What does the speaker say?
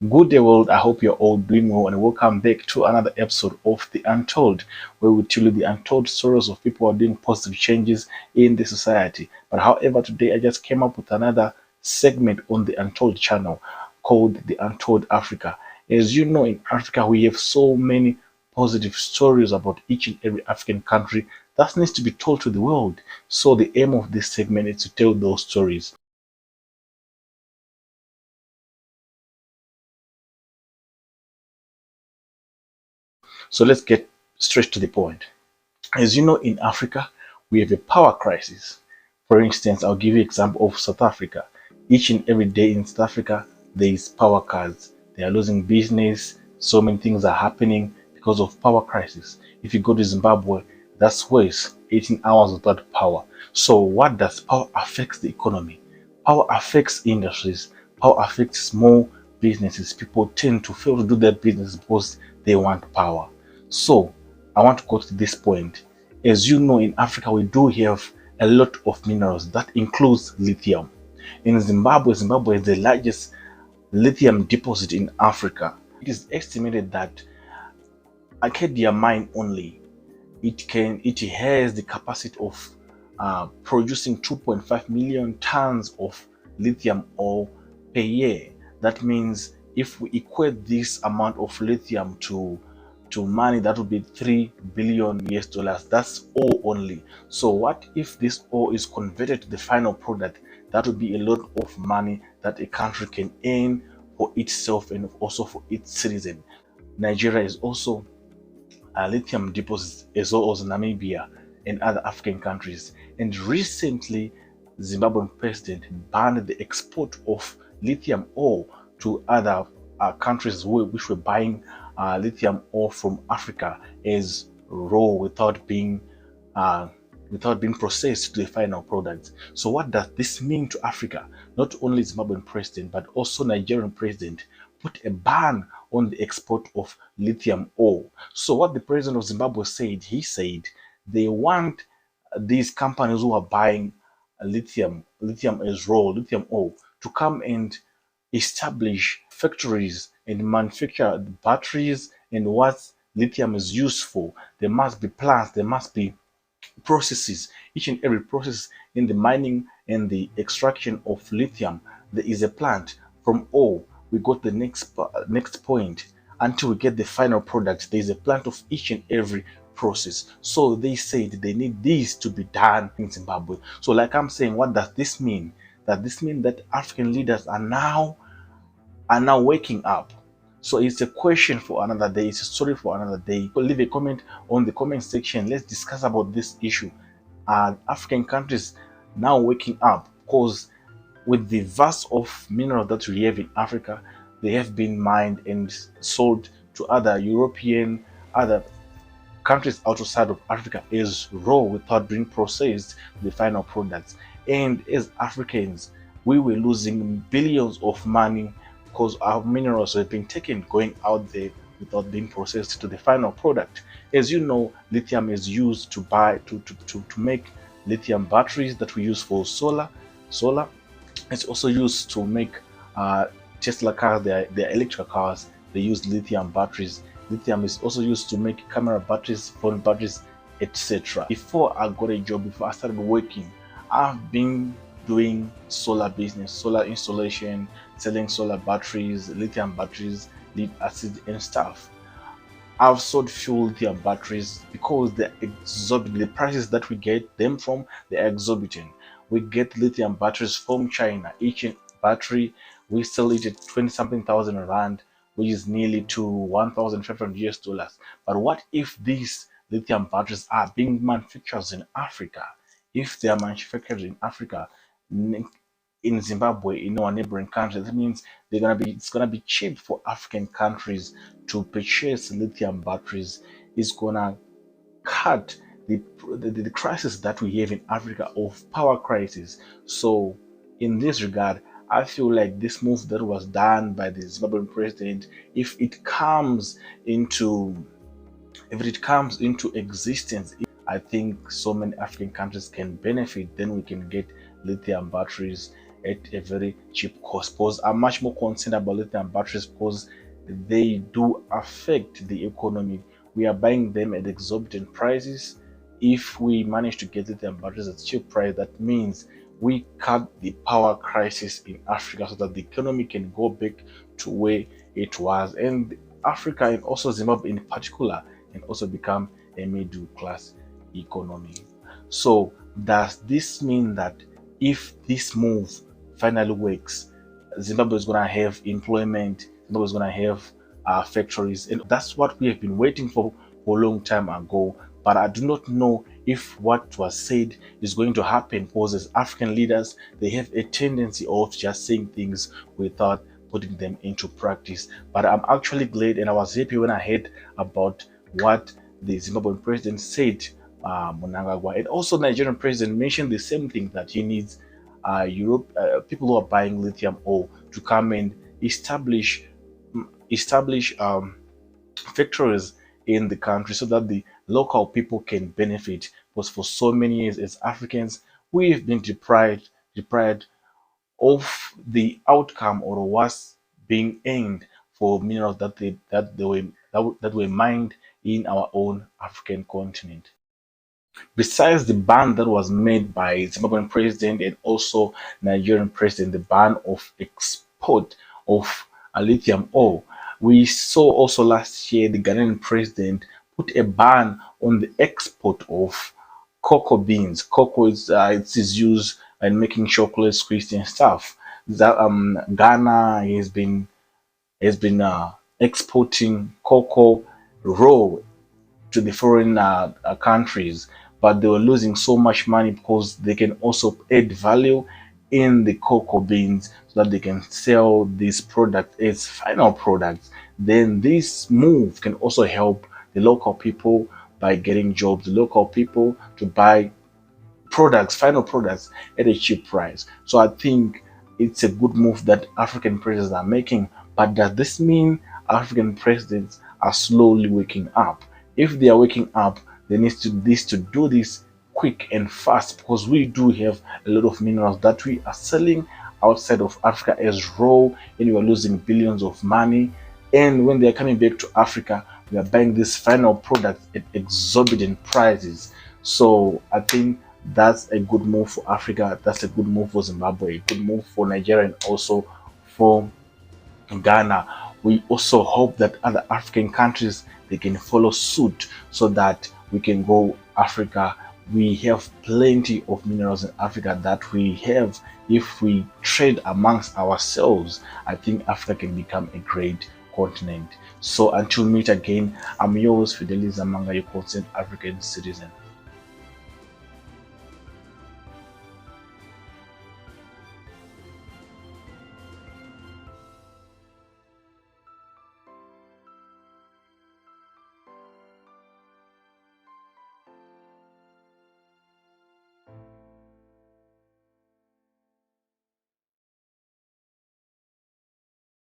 Good day, world. I hope you're all doing well, and welcome back to another episode of The Untold, where we tell you the untold stories of people who are doing positive changes in the society. But however, today I just came up with another segment on the Untold channel called The Untold Africa. As you know, in Africa, we have so many positive stories about each and every African country that needs to be told to the world. So the aim of this segment is to tell those stories. So let's get straight to the point. As you know, in Africa, we have a power crisis. For instance, I'll give you an example of South Africa. Each and every day in South Africa, there is power cuts. They are losing business. So many things are happening because of power crisis. If you go to Zimbabwe, that's waste 18 hours without power. So what does power affects the economy? Power affects industries. Power affects small businesses. People tend to fail to do their business because they want power. So I want to go to this point. As you know, in Africa, we do have a lot of minerals that includes lithium. In Zimbabwe, Zimbabwe is the largest lithium deposit in Africa. It is estimated that Acadia mine only it has the capacity of producing 2.5 million tons of lithium ore per year. That means if we equate this amount of lithium to money, that would be 3 billion US dollars. That's ore only. So what if this ore is converted to the final product? That would be a lot of money that a country can earn for itself and also for its citizen. Nigeria is also lithium deposits, as well as Namibia and other African countries. And recently, Zimbabwean president banned the export of lithium ore to other countries which were buying lithium ore from Africa as raw uh, without being processed to the final product. So what does this mean to Africa? Not only Zimbabwean president, but also Nigerian president put a ban on the export of lithium ore. So what the president of Zimbabwe said, he said they want these companies who are buying lithium as raw, lithium ore, to come and establish factories and manufacture batteries and what lithium is used for. There must be plants, there must be processes. Each and every process in the mining and the extraction of lithium, there is a plant. From ore we got the next point until we get the final product. There is a plant of each and every process. So they said they need this to be done in Zimbabwe. So like I'm saying, what does this mean? That this means that African leaders are now waking up. So it's a question for another day. It's a story for another day. Leave a comment on the comment section. Let's discuss about this issue. Are African countries now waking up? Because with the vast of minerals that we have in Africa, they have been mined and sold to other European, other countries outside of Africa as raw without being processed to the final products. And as Africans, we were losing billions of money because our minerals were being taken going out there without being processed to the final product. As you know, lithium is used to make lithium batteries that we use for solar. It's also used to make uh, Tesla cars, their electric cars. They use lithium batteries. Lithium is also used to make camera batteries, phone batteries, etc. Before I got a job, before I started working, I've been doing solar business, solar installation, selling solar batteries, lithium batteries, lead acid and stuff. I've sold fuel lithium batteries because they're exorbitant. The prices that we get them from, they're exorbitant. We get lithium batteries from China. Each battery we sell it at 20 something thousand rand, which is nearly to 1,500 US dollars. But what if these lithium batteries are being manufactured in Africa? If they are manufactured in Africa, in Zimbabwe, in our neighboring countries, that means it's gonna be cheap for African countries to purchase lithium batteries. It's gonna cut the crisis that we have in Africa of power crisis. So in this regard, I feel like this move that was done by the Zimbabwean president, if it comes into existence, I think so many African countries can benefit. Then we can get lithium batteries at a very cheap cost. Because I'm much more concerned about lithium batteries because they do affect the economy. We are buying them at exorbitant prices. If we manage to get lithium batteries at cheap price, that means we cut the power crisis in Africa so that the economy can go back to where it was, and Africa and also Zimbabwe in particular can also become a middle class economy. So does this mean that if this move finally works, Zimbabwe is going to have employment, Zimbabwe is going to have factories, and that's what we have been waiting for a long time ago. But I do not know if what was said is going to happen, because as African leaders, they have a tendency of just saying things without putting them into practice. But I'm actually glad, and I was happy when I heard about what the Zimbabwean president said, Mnangagwa, and also Nigerian president mentioned the same thing, that he needs people who are buying lithium ore to come and establish factories in the country so that the local people can benefit. Because for so many years as Africans, we've been deprived of the outcome or what's being earned for minerals that were mined in our own African continent. Besides the ban that was made by Zimbabwean president and also Nigerian president, the ban of export of lithium ore, we saw also last year the Ghanaian president put a ban on the export of cocoa beans. Cocoa is used in making chocolate, sweets, and stuff. That Ghana has been exporting cocoa raw to the foreign countries, but they were losing so much money because they can also add value in the cocoa beans so that they can sell this product as final products. Then this move can also help the local people by getting jobs, the local people to buy products, final products at a cheap price. So I think it's a good move that African presidents are making. But does this mean African presidents are slowly waking up? If they are waking up, they need to do this quick and fast, because we do have a lot of minerals that we are selling outside of Africa as raw, and we are losing billions of money. And when they are coming back to Africa, we are buying these final products at exorbitant prices. So I think that's a good move for Africa. That's a good move for Zimbabwe, a good move for Nigeria, and also for Ghana. We also hope that other African countries, they can follow suit so that we can go Africa. We have plenty of minerals in Africa that we have. If we trade amongst ourselves, I think Africa can become a great continent. So until we meet again, I'm yours, Fidelis Amanga, your concerned African citizen.